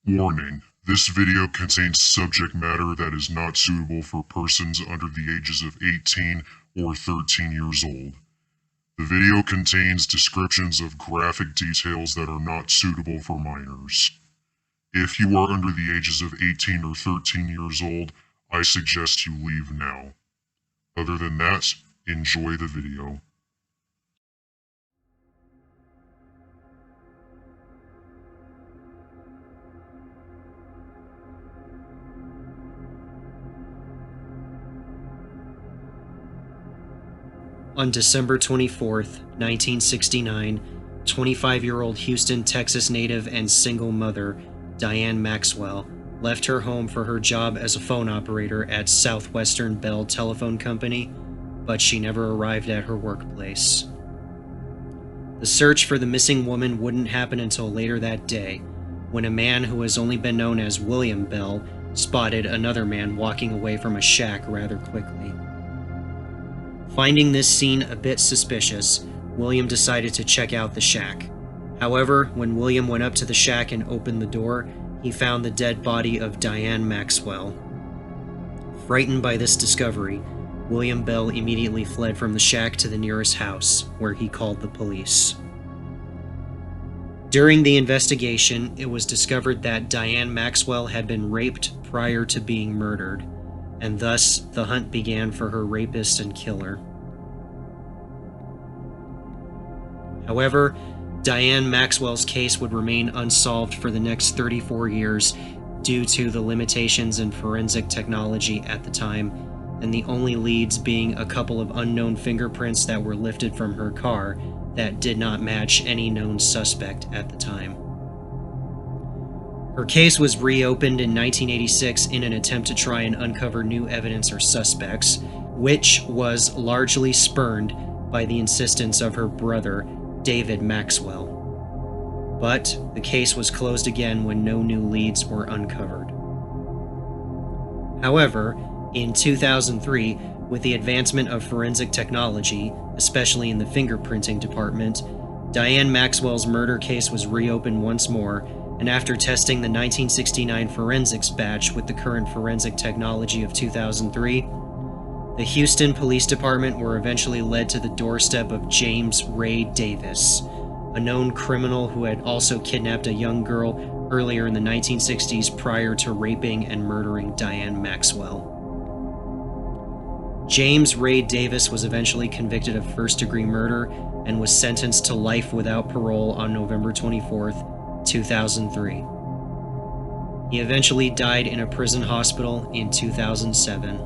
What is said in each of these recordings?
Warning: this video contains subject matter that is not suitable for persons under the ages of 18 or 13 years old. The video contains descriptions of graphic details that are not suitable for minors. If you are under the ages of 18 or 13 years old, I suggest you leave now. Other than that, enjoy the video. On December 24, 1969, 25-year-old Houston, Texas native and single mother Diane Maxwell left her home for her job as a phone operator at Southwestern Bell Telephone Company, but she never arrived at her workplace. The search for the missing woman wouldn't happen until later that day, when a man who has only been known as William Bell spotted another man walking away from a shack rather quickly. Finding this scene a bit suspicious, William decided to check out the shack. However, when William went up to the shack and opened the door, he found the dead body of Diane Maxwell. Frightened by this discovery, William Bell immediately fled from the shack to the nearest house, where he called the police. During the investigation, it was discovered that Diane Maxwell had been raped prior to being murdered, and thus the hunt began for her rapist and killer. However, Diane Maxwell's case would remain unsolved for the next 34 years due to the limitations in forensic technology at the time, and the only leads being a couple of unknown fingerprints that were lifted from her car that did not match any known suspect at the time. Her case was reopened in 1986 in an attempt to try and uncover new evidence or suspects, which was largely spurned by the insistence of her brother, David Maxwell. But the case was closed again when no new leads were uncovered. However, in 2003, with the advancement of forensic technology, especially in the fingerprinting department, Diane Maxwell's murder case was reopened once more, and after testing the 1969 forensics batch with the current forensic technology of 2003, the Houston Police Department were eventually led to the doorstep of James Ray Davis, a known criminal who had also kidnapped a young girl earlier in the 1960s prior to raping and murdering Diane Maxwell. James Ray Davis was eventually convicted of first-degree murder and was sentenced to life without parole on November 24, 2003. He eventually died in a prison hospital in 2007.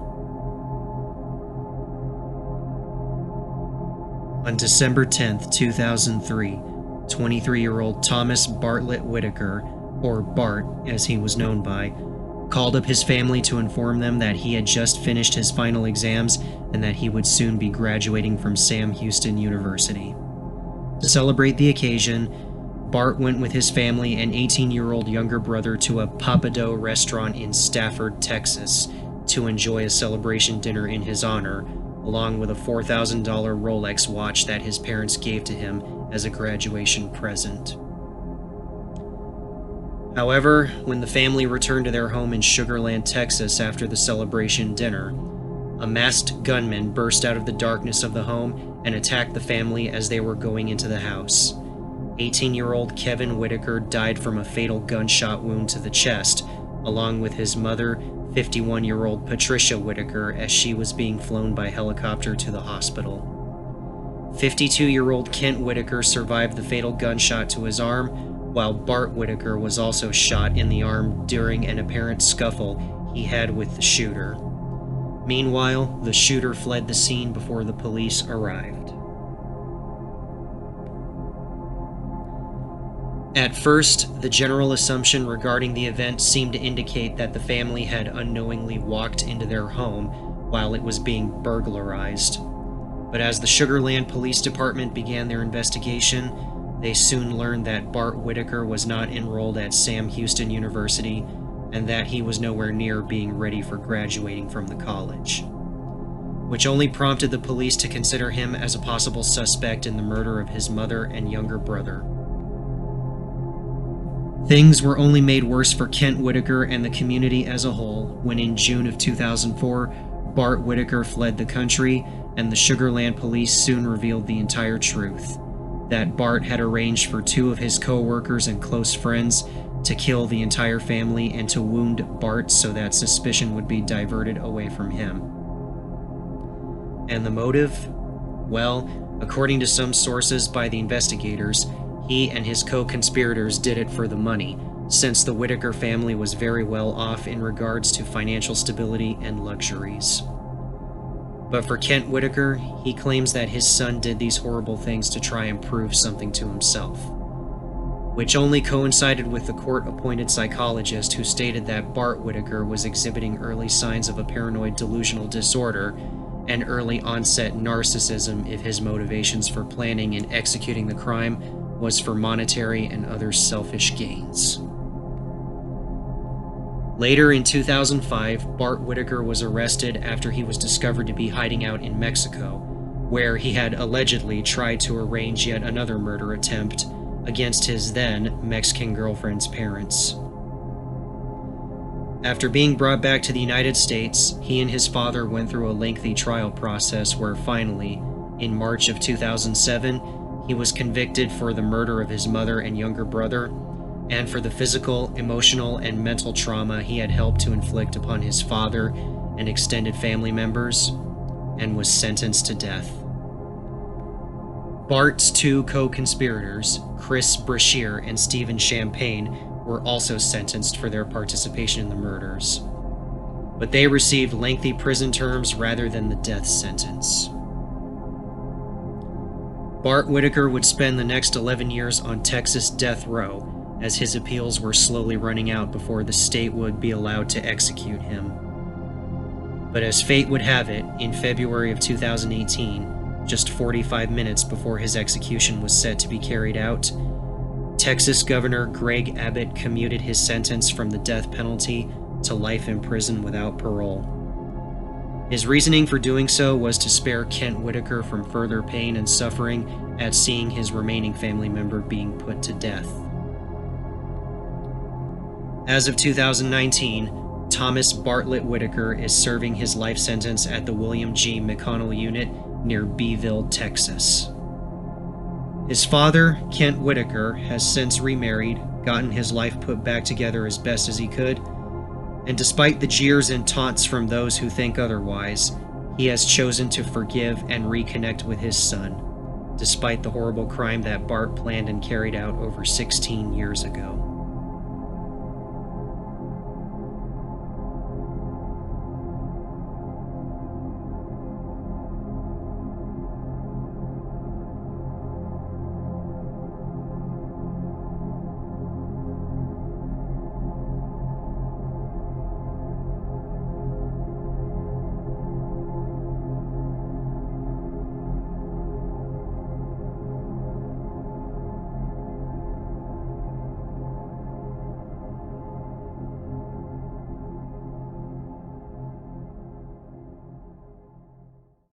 On December 10, 2003, 23-year-old Thomas Bartlett Whitaker, or Bart as he was known by, called up his family to inform them that he had just finished his final exams and that he would soon be graduating from Sam Houston University. To celebrate the occasion, Bart went with his family and 18-year-old younger brother to a Papado restaurant in Stafford, Texas, to enjoy a celebration dinner in his honor, along with a $4,000 Rolex watch that his parents gave to him as a graduation present. However, when the family returned to their home in Sugar Land, Texas after the celebration dinner, a masked gunman burst out of the darkness of the home and attacked the family as they were going into the house. 18-year-old Kevin Whitaker died from a fatal gunshot wound to the chest, along with his mother, 51-year-old Patricia Whitaker, as she was being flown by helicopter to the hospital. 52-year-old Kent Whitaker survived the fatal gunshot to his arm, while Bart Whitaker was also shot in the arm during an apparent scuffle he had with the shooter. Meanwhile, the shooter fled the scene before the police arrived. At first, the general assumption regarding the event seemed to indicate that the family had unknowingly walked into their home while it was being burglarized. But as the Sugar Land Police Department began their investigation, they soon learned that Bart Whitaker was not enrolled at Sam Houston University and that he was nowhere near being ready for graduating from the college, which only prompted the police to consider him as a possible suspect in the murder of his mother and younger brother. Things were only made worse for Kent Whitaker and the community as a whole when in June of 2004, Bart Whitaker fled the country, and the Sugarland police soon revealed the entire truth, that Bart had arranged for two of his co-workers and close friends to kill the entire family and to wound Bart so that suspicion would be diverted away from him. And the motive? Well, according to some sources by the investigators, he and his co-conspirators did it for the money, since the Whitaker family was very well off in regards to financial stability and luxuries. But for Kent Whitaker, he claims that his son did these horrible things to try and prove something to himself, which only coincided with the court-appointed psychologist who stated that Bart Whitaker was exhibiting early signs of a paranoid delusional disorder and early onset narcissism if his motivations for planning and executing the crime was for monetary and other selfish gains. Later in 2005, Bart Whitaker was arrested after he was discovered to be hiding out in Mexico, where he had allegedly tried to arrange yet another murder attempt against his then Mexican girlfriend's parents. After being brought back to the United States, he and his father went through a lengthy trial process where finally, in March of 2007, he was convicted for the murder of his mother and younger brother, and for the physical, emotional, and mental trauma he had helped to inflict upon his father and extended family members, and was sentenced to death. Bart's two co-conspirators, Chris Brashear and Stephen Champagne, were also sentenced for their participation in the murders, but they received lengthy prison terms rather than the death sentence. Bart Whitaker would spend the next 11 years on Texas death row, as his appeals were slowly running out before the state would be allowed to execute him. But as fate would have it, in February of 2018, just 45 minutes before his execution was set to be carried out, Texas Governor Greg Abbott commuted his sentence from the death penalty to life in prison without parole. His reasoning for doing so was to spare Kent Whitaker from further pain and suffering at seeing his remaining family member being put to death. As of 2019, Thomas Bartlett Whitaker is serving his life sentence at the William G. McConnell Unit near Beeville, Texas. His father, Kent Whitaker, has since remarried, gotten his life put back together as best as he could, and despite the jeers and taunts from those who think otherwise, he has chosen to forgive and reconnect with his son, despite the horrible crime that Bart planned and carried out over 16 years ago.